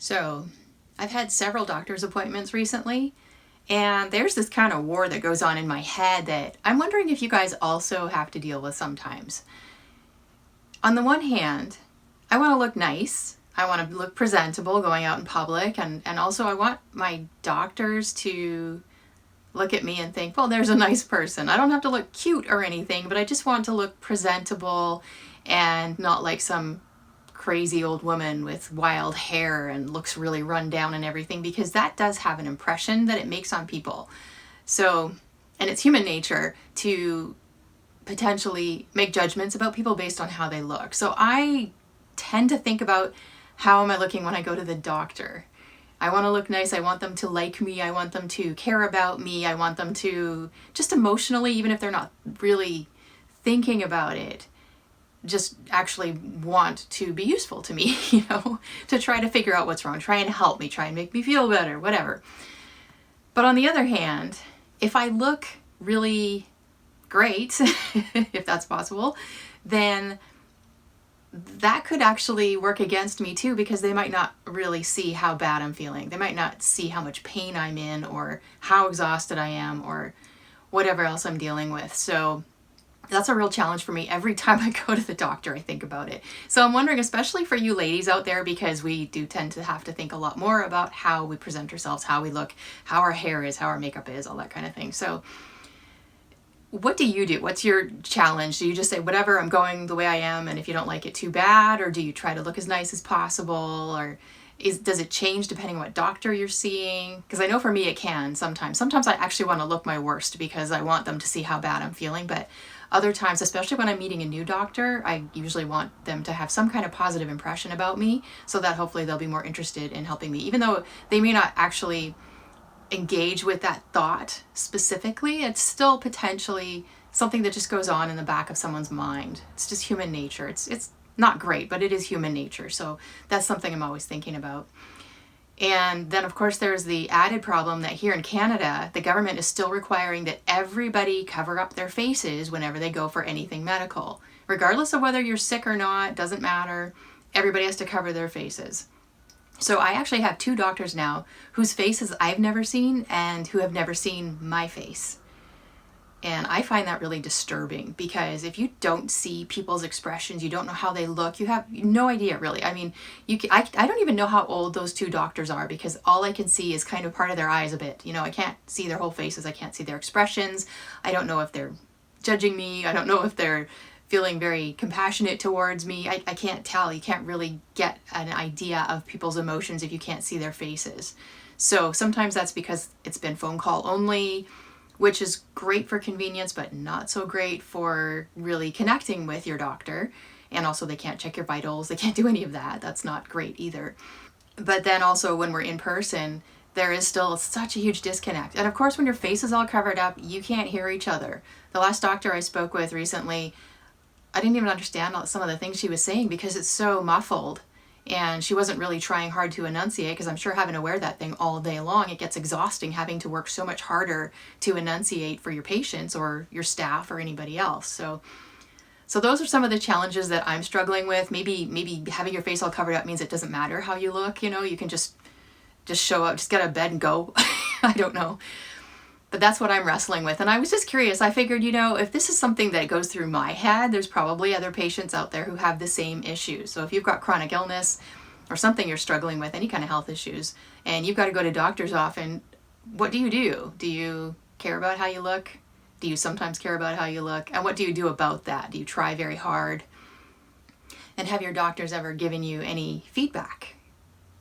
So, I've had several doctor's appointments recently, and there's this kind of war that goes on in my head that I'm wondering if you guys also have to deal with sometimes. On the one hand, I want to look nice. I want to look presentable going out in public, and also I want my doctors to look at me and think, well, there's a nice person. I don't have to look cute or anything, but I just want to look presentable and not like some crazy old woman with wild hair and looks really run down and everything, because that does have an impression that it makes on people. So, and it's human nature to potentially make judgments about people based on how they look. So I tend to think about, how am I looking when I go to the doctor? I want to look nice. I want them to like me. I want them to care about me. I want them to just emotionally, even if they're not really thinking about it, just actually want to be useful to me, to try to figure out what's wrong, try and help me, try and make me feel better, whatever. But on the other hand, if I look really great, if that's possible, then that could actually work against me too, because they might not really see how bad I'm feeling. They might not see how much pain I'm in or how exhausted I am or whatever else I'm dealing with. So that's a real challenge for me. Every time I go to the doctor, I think about it. So I'm wondering, especially for you ladies out there, because we do tend to have to think a lot more about how we present ourselves, how we look, how our hair is, how our makeup is, all that kind of thing. So what do you do? What's your challenge? Do you just say, whatever, I'm going the way I am, and if you don't like it, too bad? Or do you try to look as nice as possible? Or does it change depending on what doctor you're seeing? Because I know for me it can sometimes. Sometimes I actually want to look my worst because I want them to see how bad I'm feeling. But other times, especially when I'm meeting a new doctor, I usually want them to have some kind of positive impression about me, so that hopefully they'll be more interested in helping me. Even though they may not actually engage with that thought specifically, it's still potentially something that just goes on in the back of someone's mind. It's just human nature. It's not great, but it is human nature. So that's something I'm always thinking about. And then, of course, there's the added problem that here in Canada, the government is still requiring that everybody cover up their faces whenever they go for anything medical. Regardless of whether you're sick or not, doesn't matter. Everybody has to cover their faces. So I actually have 2 doctors now whose faces I've never seen and who have never seen my face. And I find that really disturbing, because if you don't see people's expressions, you don't know how they look, you have no idea really. I mean, I don't even know how old those 2 doctors are, because all I can see is kind of part of their eyes a bit. I can't see their whole faces. I can't see their expressions. I don't know if they're judging me. I don't know if they're feeling very compassionate towards me. I can't tell. You can't really get an idea of people's emotions if you can't see their faces. So sometimes that's because it's been phone call only, which is great for convenience, but not so great for really connecting with your doctor. And also they can't check your vitals. They can't do any of that. That's not great either. But then also when we're in person, there is still such a huge disconnect. And of course, when your face is all covered up, you can't hear each other. The last doctor I spoke with recently, I didn't even understand some of the things she was saying because it's so muffled, and she wasn't really trying hard to enunciate, because I'm sure having to wear that thing all day long, it gets exhausting having to work so much harder to enunciate for your patients or your staff or anybody else. So those are some of the challenges that I'm struggling with. Maybe having your face all covered up means it doesn't matter how you look, you can just show up, just get out of bed and go. I don't know. But that's what I'm wrestling with. And I was just curious. I figured, if this is something that goes through my head, there's probably other patients out there who have the same issues. So if you've got chronic illness or something you're struggling with, any kind of health issues, and you've got to go to doctors often, what do you do? Do you care about how you look? Do you sometimes care about how you look? And what do you do about that? Do you try very hard? And have your doctors ever given you any feedback?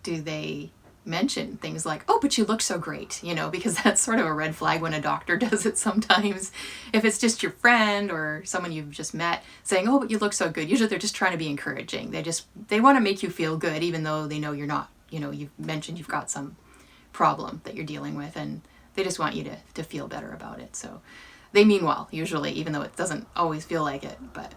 Do they mention things like, oh, but you look so great, because that's sort of a red flag when a doctor does it sometimes. If it's just your friend or someone you've just met saying, oh, but you look so good, usually they're just trying to be encouraging. They want to make you feel good, even though they know you're not, you've mentioned you've got some problem that you're dealing with, and they just want you to feel better about it. So they mean well, usually, even though it doesn't always feel like it, but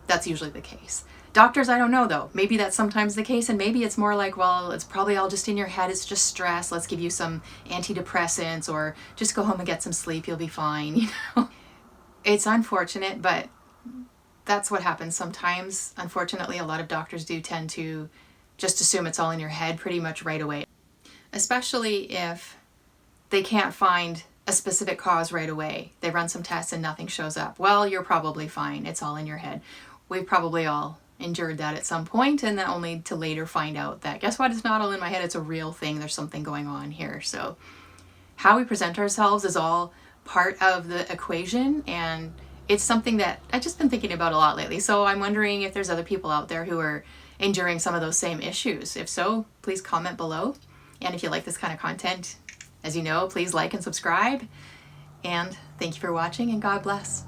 that's usually the case. Doctors, I don't know though. Maybe that's sometimes the case, and maybe it's more like, well, it's probably all just in your head. It's just stress. Let's give you some antidepressants, or just go home and get some sleep. You'll be fine. It's unfortunate, but that's what happens sometimes. Unfortunately, a lot of doctors do tend to just assume it's all in your head pretty much right away. Especially if they can't find a specific cause right away. They run some tests and nothing shows up. Well, you're probably fine. It's all in your head. We've probably all endured that at some point, and then only to later find out that, guess what, it's not all in my head, it's a real thing. There's something going on here. So how we present ourselves is all part of the equation, and it's something that I've just been thinking about a lot lately. So I'm wondering if there's other people out there who are enduring some of those same issues. If so, please comment below. And if you like this kind of content, as you know, please like and subscribe. And thank you for watching, and God bless.